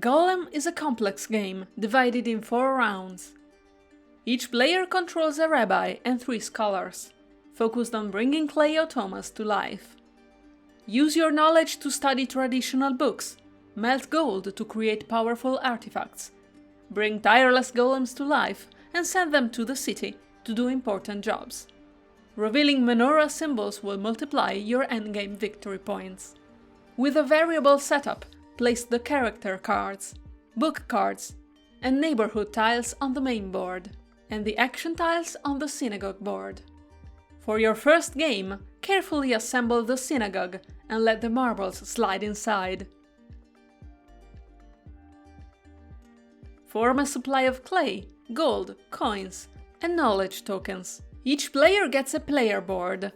Golem is a complex game divided in 4 rounds. Each player controls a Rabbi and 3 scholars, focused on bringing clay automas to life. Use your knowledge to study traditional books, melt gold to create powerful artifacts, bring tireless golems to life and send them to the city to do important jobs. Revealing menorah symbols will multiply your endgame victory points. With a variable setup, place the character cards, book cards, and neighborhood tiles on the main board, and the action tiles on the synagogue board. For your first game, carefully assemble the synagogue and let the marbles slide inside. Form a supply of clay, gold, coins, and knowledge tokens. Each player gets a player board,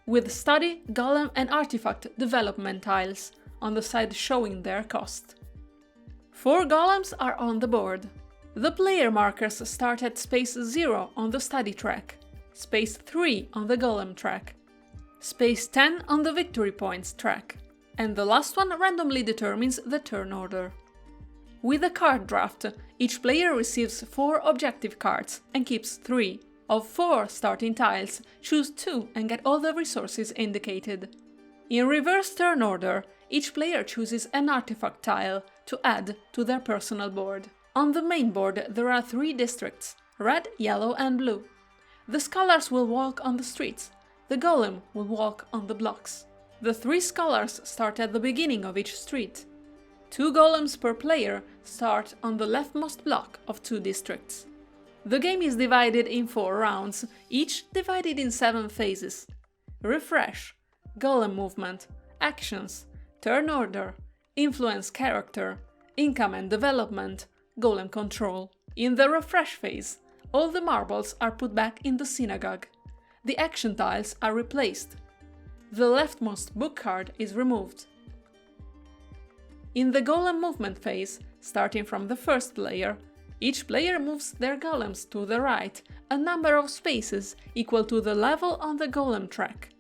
with study, golem, and artifact development tiles on the side showing their cost. 4 golems are on the board. The player markers start at space 0 on the study track, space 3 on the golem track, space 10 on the victory points track, and the last one randomly determines the turn order. With a card draft, each player receives 4 objective cards and keeps 3. Of 4 starting tiles, choose 2 and get all the resources indicated. In reverse turn order, each player chooses an artifact tile to add to their personal board. On the main board there are 3 districts, red, yellow and blue. The scholars will walk on the streets, the golem will walk on the blocks. The 3 scholars start at the beginning of each street. 2 golems per player start on the leftmost block of 2 districts. The game is divided in 4 rounds, each divided in 7 phases. Refresh, golem movement, actions, turn order, influence character, income and development, golem control. In the refresh phase, all the marbles are put back in the synagogue. The action tiles are replaced. The leftmost book card is removed. In the golem movement phase, starting from the first player, each player moves their golems to the right a number of spaces equal to the level on the golem track,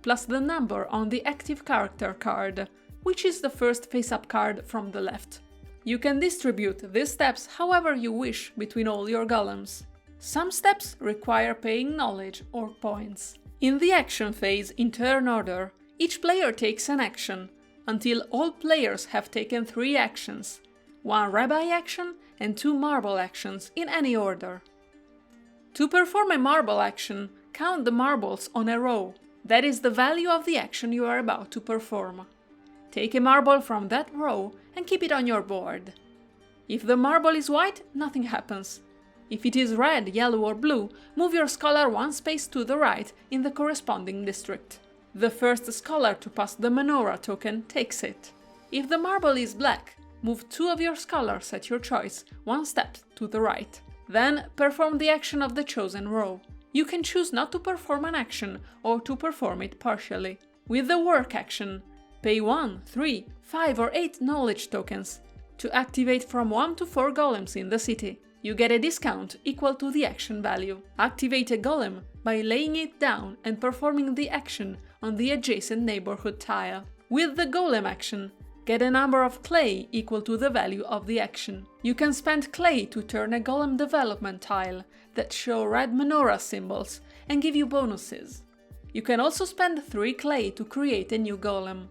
plus the number on the active character card, which is the first face-up card from the left. You can distribute these steps however you wish between all your golems. Some steps require paying knowledge or points. In the action phase in turn order, each player takes an action, until all players have taken 3 actions, 1 Rabbi action and 2 marble actions in any order. To perform a marble action, count the marbles on a row, that is the value of the action you are about to perform. Take a marble from that row and keep it on your board. If the marble is white, nothing happens. If it is red, yellow or blue, move your scholar 1 space to the right in the corresponding district. The first scholar to pass the menorah token takes it. If the marble is black, move 2 of your scholars at your choice 1 step to the right. Then perform the action of the chosen row. You can choose not to perform an action or to perform it partially. With the work action, pay 1, 3, 5 or 8 knowledge tokens to activate from 1 to 4 golems in the city. You get a discount equal to the action value. Activate a golem by laying it down and performing the action on the adjacent neighborhood tile. With the golem action, get a number of clay equal to the value of the action. You can spend clay to turn a golem development tile that show red menorah symbols and give you bonuses. You can also spend 3 clay to create a new golem.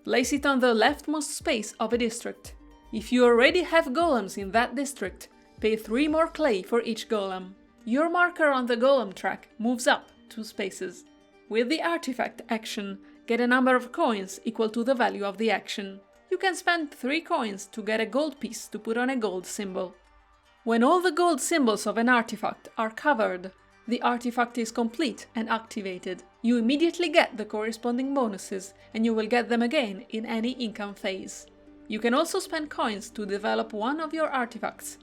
Place it on the leftmost space of a district. If you already have golems in that district, pay 3 more clay for each golem. Your marker on the golem track moves up 2 spaces. With the artifact action, get a number of coins equal to the value of the action. You can spend 3 coins to get a gold piece to put on a gold symbol. When all the gold symbols of an artifact are covered, the artifact is complete and activated. You immediately get the corresponding bonuses and you will get them again in any income phase. You can also spend coins to develop one of your artifacts.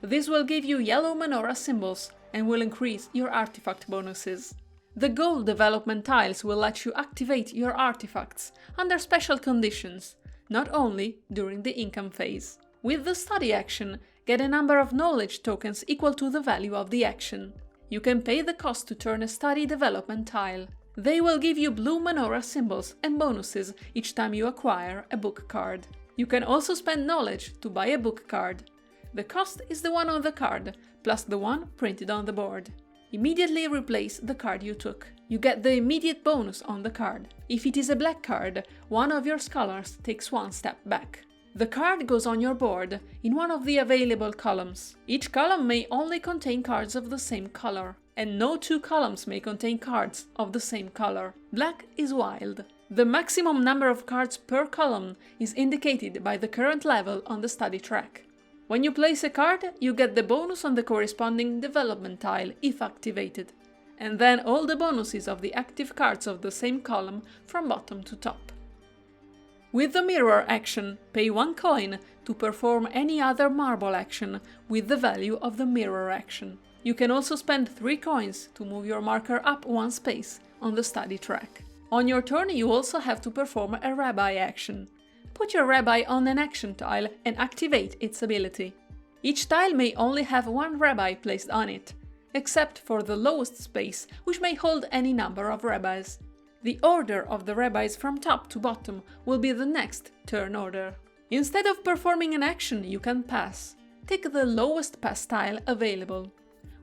This will give you yellow menorah symbols and will increase your artifact bonuses. The gold development tiles will let you activate your artifacts under special conditions, not only during the income phase. With the study action, get a number of knowledge tokens equal to the value of the action. You can pay the cost to turn a study development tile. They will give you blue menorah symbols and bonuses each time you acquire a book card. You can also spend knowledge to buy a book card. The cost is the one on the card, plus the one printed on the board. Immediately replace the card you took. You get the immediate bonus on the card. If it is a black card, one of your scholars takes one step back. The card goes on your board in one of the available columns. Each column may only contain cards of the same color, and no two columns may contain cards of the same color. Black is wild. The maximum number of cards per column is indicated by the current level on the study track. When you place a card, you get the bonus on the corresponding development tile if activated, and then all the bonuses of the active cards of the same column from bottom to top. With the mirror action, pay 1 coin to perform any other marble action with the value of the mirror action. You can also spend 3 coins to move your marker up 1 space on the study track. On your turn, you also have to perform a Rabbi action. Put your Rabbi on an action tile and activate its ability. Each tile may only have 1 Rabbi placed on it, except for the lowest space, which may hold any number of Rabbis. The order of the Rabbis from top to bottom will be the next turn order. Instead of performing an action, you can pass. Take the lowest pass tile available.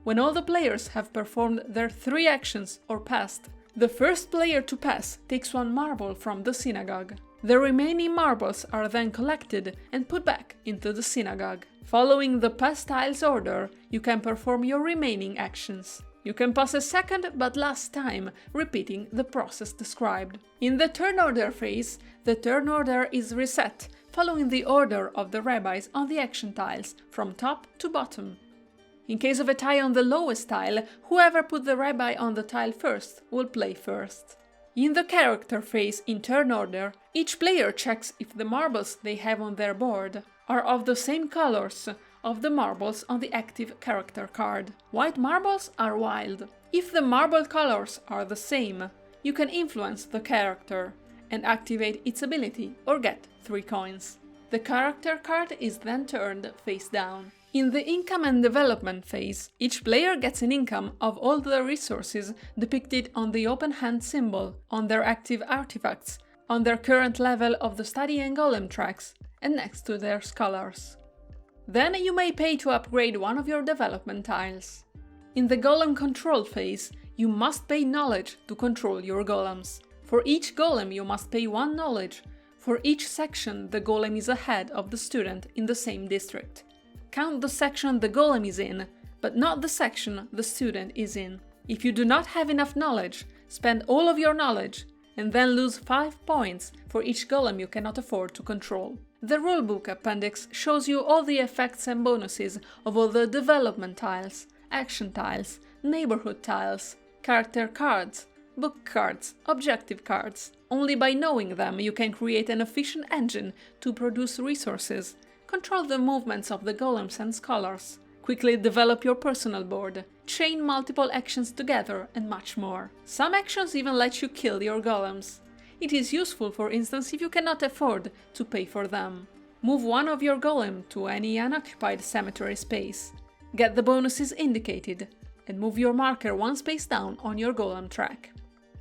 When all the players have performed their 3 actions or passed, the first player to pass takes 1 marble from the synagogue. The remaining marbles are then collected and put back into the synagogue. Following the pass tiles order, you can perform your remaining actions. You can pass a second but last time, repeating the process described. In the turn order phase, the turn order is reset, following the order of the rabbis on the action tiles, from top to bottom. In case of a tie on the lowest tile, whoever put the rabbi on the tile first will play first. In the character phase in turn order, each player checks if the marbles they have on their board are of the same colors of the marbles on the active character card. White marbles are wild. If the marble colors are the same, you can influence the character and activate its ability or get 3 coins. The character card is then turned face down. In the income and development phase, each player gets an income of all the resources depicted on the open hand symbol, on their active artifacts, on their current level of the study and golem tracks, and next to their scholars. Then you may pay to upgrade one of your development tiles. In the golem control phase, you must pay knowledge to control your golems. For each golem you must pay 1 knowledge. For each section the golem is ahead of the student in the same district. Count the section the golem is in, but not the section the student is in. If you do not have enough knowledge, spend all of your knowledge and then lose 5 points for each golem you cannot afford to control. The rulebook appendix shows you all the effects and bonuses of all the development tiles, action tiles, neighborhood tiles, character cards, book cards, objective cards. Only by knowing them you can create an efficient engine to produce resources, control the movements of the golems and scholars, quickly develop your personal board, chain multiple actions together, and much more. Some actions even let you kill your golems. It is useful, for instance, if you cannot afford to pay for them. Move one of your golem to any unoccupied cemetery space. Get the bonuses indicated, and move your marker 1 space down on your golem track.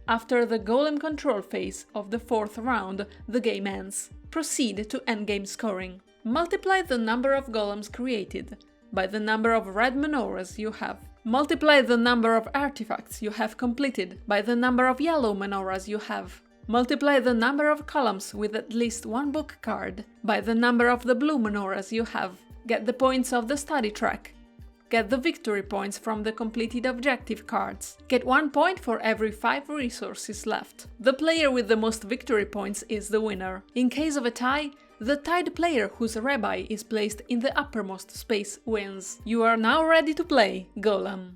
After the golem control phase of the 4th round, the game ends. Proceed to endgame scoring. Multiply the number of golems created by the number of red menorahs you have. Multiply the number of artifacts you have completed by the number of yellow menorahs you have. Multiply the number of columns with at least 1 book card by the number of the blue menorahs you have. Get the points of the study track. Get the victory points from the completed objective cards. Get 1 point for every 5 resources left. The player with the most victory points is the winner. In case of a tie, the tied player whose rabbi is placed in the uppermost space wins. You are now ready to play Golem.